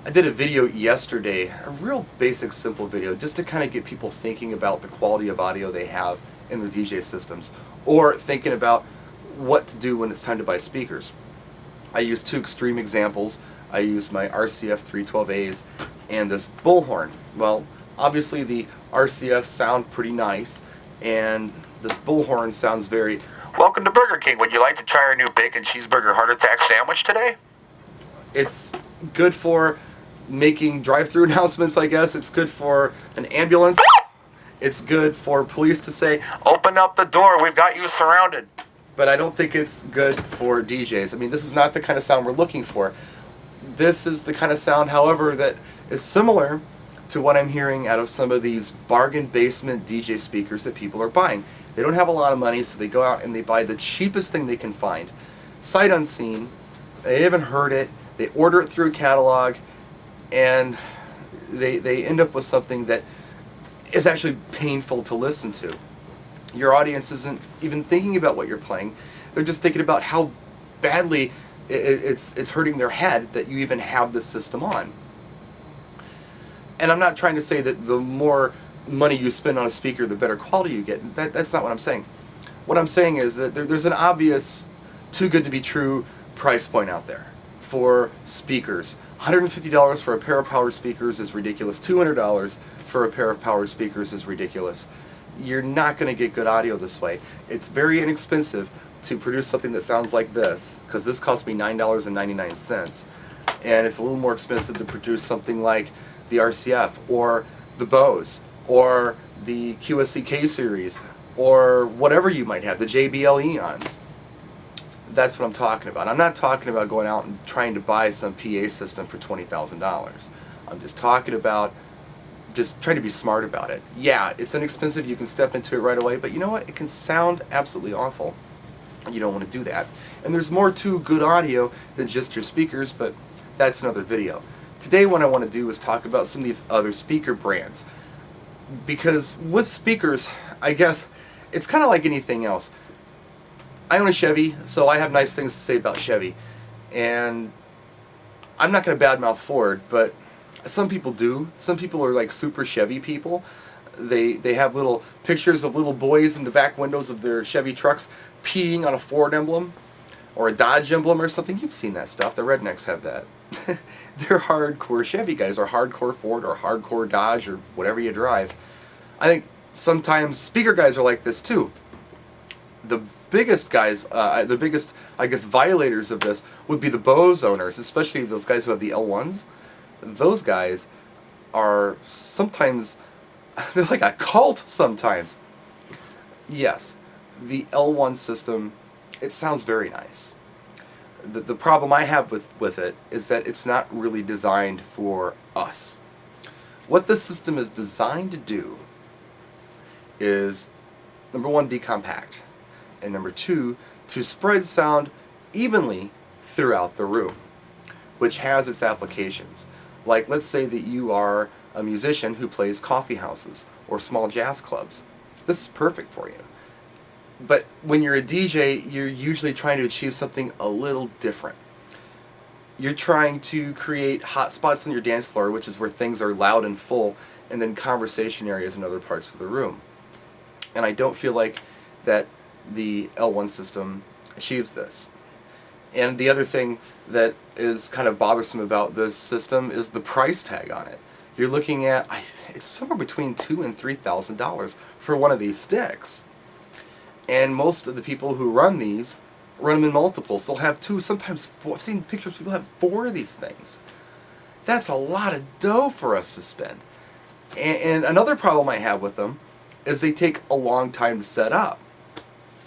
I did a video yesterday, a real basic, simple video, just to kind of get people thinking about the quality of audio they have in their DJ systems, or thinking about what to do when it's time to buy speakers. I used two extreme examples. I used my RCF 312As and this bullhorn. Well, obviously the RCF sound pretty nice, and this bullhorn sounds very... Welcome to Burger King. Would you like to try our new bacon cheeseburger heart attack sandwich today? It's good for making drive-through announcements, I guess. It's good for an ambulance. It's good for police to say, Open up the door, we've got you surrounded. but I don't think it's good for DJs. I mean, this is not the kind of sound we're looking for. This is the kind of sound, however, that is similar to what I'm hearing out of some of these bargain basement DJ speakers that people are buying. They don't have a lot of money, so they go out and they buy the cheapest thing they can find. Sight unseen, they haven't heard it, they order it through a catalog, and they end up with something that is actually painful to listen to. Your audience isn't even thinking about what you're playing. They're just thinking about how badly it's hurting their head that you even have this system on. And I'm not trying to say that the more money you spend on a speaker, the better quality you get. That's not what I'm saying. What I'm saying is that there's an obvious too good to be true price point out there for speakers. $150 for a pair of powered speakers is ridiculous. $200 for a pair of powered speakers is ridiculous. You're not going to get good audio this way. It's very inexpensive to produce something that sounds like this, because this cost me $9.99, and it's a little more expensive to produce something like the RCF or the Bose or the Qsc K-Series or whatever you might have, the JBL Eons. That's what I'm talking about. I'm not talking about going out and trying to buy some PA system for $20,000. I'm just talking about just trying to be smart about it. Yeah, it's inexpensive, you can step into it right away, but you know what? It can sound absolutely awful. You don't want to do that. And there's more to good audio than just your speakers, but that's another video. Today what I want to do is talk about some of these other speaker brands. Because with speakers, I guess, it's kind of like anything else. I own a Chevy, so I have nice things to say about Chevy. And I'm not going to badmouth Ford, but some people do. Some people are like super Chevy people. They have little pictures of little boys in the back windows of their Chevy trucks peeing on a Ford emblem or a Dodge emblem or something. You've seen that stuff. The rednecks have that. They're hardcore Chevy guys, or hardcore Ford, or hardcore Dodge, or whatever you drive. I think sometimes speaker guys are like this too. The biggest guys, the biggest, I guess, violators of this would be the Bose owners, especially those guys who have the L1s. Those guys are sometimes, they're like a cult sometimes. Yes, the L1 system, it sounds very nice. The problem I have with it is that it's not really designed for us. What this system is designed to do is, number one, be compact, and number two, to spread sound evenly throughout the room, which has its applications. Like, let's say that you are a musician who plays coffee houses or small jazz clubs. This is perfect for you. But when you're a DJ, you're usually trying to achieve something a little different. You're trying to create hot spots on your dance floor, which is where things are loud and full, and then conversation areas in other parts of the room. And I don't feel like that the L1 system achieves this. And the other thing that is kind of bothersome about this system is the price tag on it. You're looking at, it's somewhere between $2,000 and $3,000 for one of these sticks. And most of the people who run these run them in multiples. They'll have two, sometimes four. I've seen pictures of people have four of these things. That's a lot of dough for us to spend. And another problem I have with them is they take a long time to set up.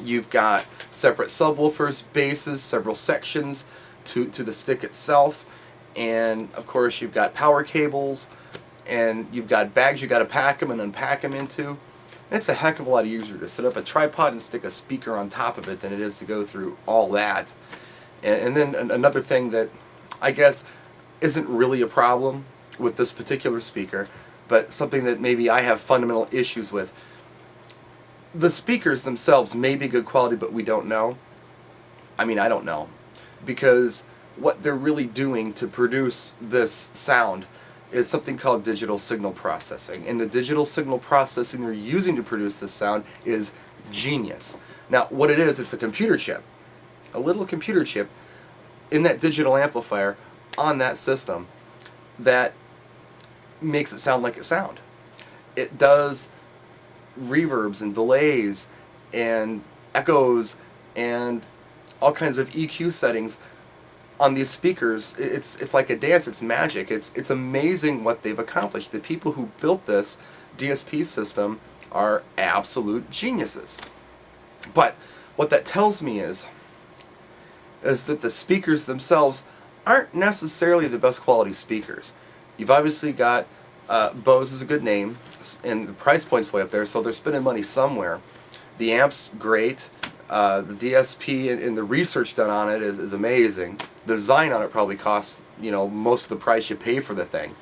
You've got separate subwoofers, basses, several sections to the stick itself, and of course you've got power cables, and you've got bags you got to pack them and unpack them into. It's a heck of a lot easier to set up a tripod and stick a speaker on top of it than it is to go through all that. And then another thing that I guess isn't really a problem with this particular speaker, but something that maybe I have fundamental issues with. The speakers themselves may be good quality, but we don't know. I mean, I don't know. Because what they're really doing to produce this sound is something called digital signal processing. And the digital signal processing they're using to produce this sound is genius. Now, what it is, it's a computer chip, a little computer chip in that digital amplifier on that system that makes it sound like it sounds. It does reverbs and delays and echoes and all kinds of EQ settings on these speakers. It's like a dance. It's magic. It's amazing what they've accomplished. The people who built this DSP system are absolute geniuses. But what that tells me is that the speakers themselves aren't necessarily the best quality speakers. You've obviously got Bose is a good name, and the price point's way up there, so they're spending money somewhere. The amp's great. The DSP and the research done on it is amazing. The design on it probably costs, most of the price you pay for the thing.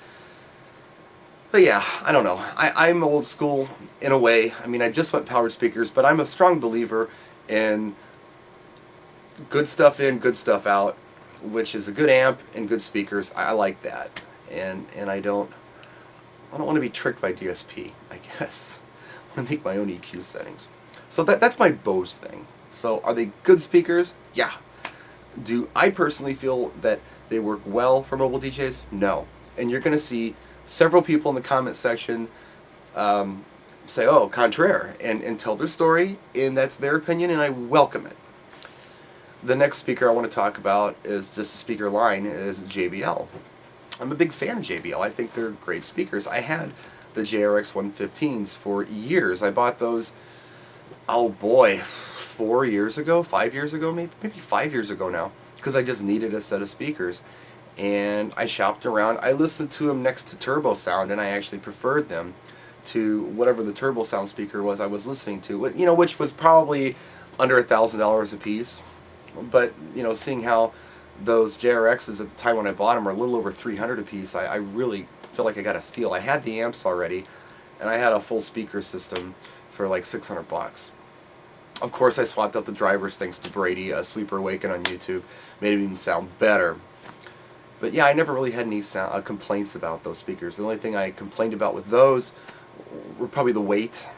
But yeah, I don't know. I'm old school in a way. I mean, I just went powered speakers, but I'm a strong believer in good stuff in, good stuff out, which is a good amp and good speakers. I like that, and I don't want to be tricked by DSP, I guess. I want to make my own EQ settings. So that's my Bose thing. So are they good speakers? Yeah. Do I personally feel that they work well for mobile DJs? No. And you're going to see several people in the comment section say, oh, contraire, and tell their story, and that's their opinion, and I welcome it. The next speaker I want to talk about is just a speaker line, is JBL. I'm a big fan of JBL. I think they're great speakers. I had the JRX 115s for years. I bought those, oh boy, 4 years ago, 5 years ago, maybe 5 years ago now, because I just needed a set of speakers. And I shopped around. I listened to them next to Turbo Sound, and I actually preferred them to whatever the Turbo Sound speaker was I was listening to, which was probably under $1,000 a piece. But, seeing how those JRXs at the time when I bought them were a little over $300 a piece, I really feel like I got a steal. I had the amps already, and I had a full speaker system for like $600. Of course, I swapped out the drivers thanks to Brady, Sleeper Awaken on YouTube. Made it even sound better. But yeah, I never really had any complaints about those speakers. The only thing I complained about with those were probably the weight,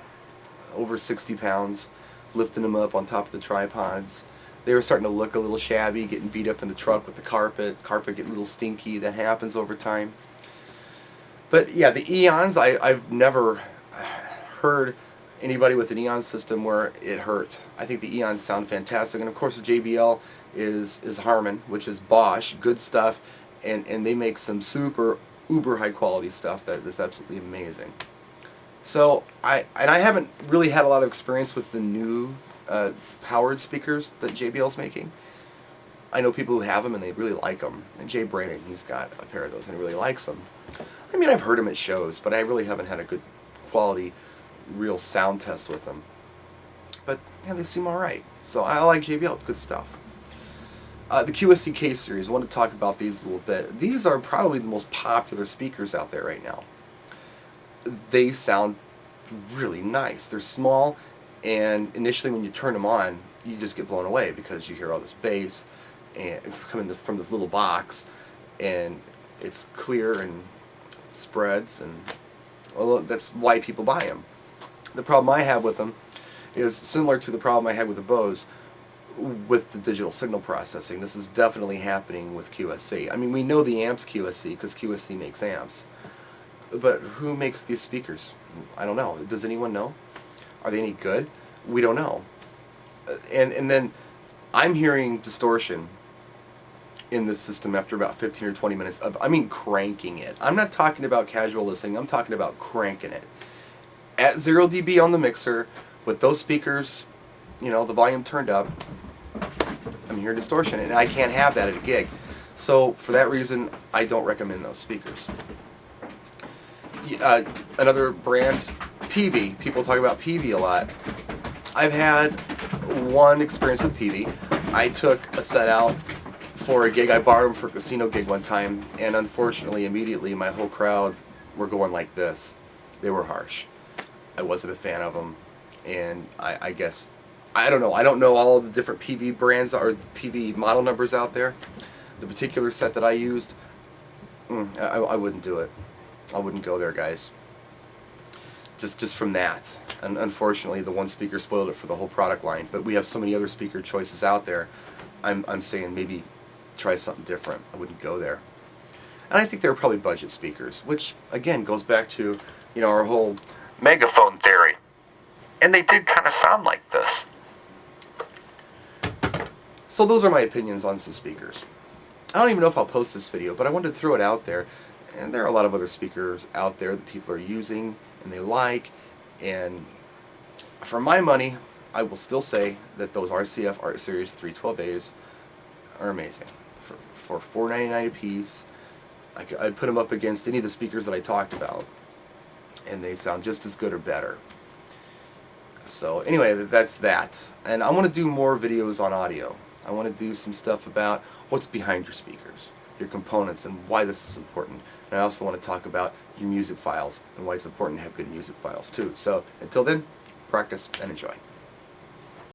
over 60 pounds, lifting them up on top of the tripods. They were starting to look a little shabby, getting beat up in the truck with the carpet getting a little stinky. That happens over time. But yeah, the Eons, I've never heard anybody with an Eon system where it hurt. I think the Eons sound fantastic. And of course the JBL is Harman, which is Bosch, good stuff. And they make some super uber high quality stuff that is absolutely amazing. So I haven't really had a lot of experience with the new powered speakers that JBL's making. I know people who have them and they really like them. And Jay Brannon, he's got a pair of those and he really likes them. I mean, I've heard them at shows, but I really haven't had a good quality real sound test with them. But yeah, they seem alright. So I like JBL, it's good stuff. The Qsc K-Series, I want to talk about these a little bit. These are probably the most popular speakers out there right now. They sound really nice. They're small, and initially when you turn them on, you just get blown away because you hear all this bass and coming from this little box, and it's clear and spreads, and well, that's why people buy them. The problem I have with them is similar to the problem I had with the Bose with the digital signal processing. This is definitely happening with Qsc. I mean, we know the amp's Qsc because Qsc makes amps. But who makes these speakers? I don't know. Does anyone know? Are they any good? We don't know. And then I'm hearing distortion in this system after about 15 or 20 minutes of, cranking it. I'm not talking about casual listening. I'm talking about cranking it. At 0 dB on the mixer, with those speakers, the volume turned up, I'm hearing distortion, and I can't have that at a gig. So for that reason, I don't recommend those speakers. Another brand, PV. People talk about PV a lot. I've had one experience with PV. I took a set out for a gig. I borrowed them for a casino gig one time, and unfortunately, immediately, my whole crowd were going like this. They were harsh. I wasn't a fan of them, and I guess, I don't know. I don't know all the different PV brands or PV model numbers out there, The particular set that I used, I wouldn't do it. I wouldn't go there, guys. Just from that. And unfortunately, the one speaker spoiled it for the whole product line. But we have so many other speaker choices out there. I'm saying maybe try something different. I wouldn't go there. And I think they're probably budget speakers, which again goes back to, you know, our whole megaphone theory. And they did kind of sound like this. So those are my opinions on some speakers. I don't even know if I'll post this video, but I wanted to throw it out there. And there are a lot of other speakers out there that people are using and they like. And for my money, I will still say that those RCF Art Series 312As are amazing. For $4.99 a piece, I'd put them up against any of the speakers that I talked about, and they sound just as good or better. So anyway, that's that. And I want to do more videos on audio. I want to do some stuff about what's behind your speakers, your components, and why this is important. And I also want to talk about your music files and why it's important to have good music files too. So until then, practice and enjoy.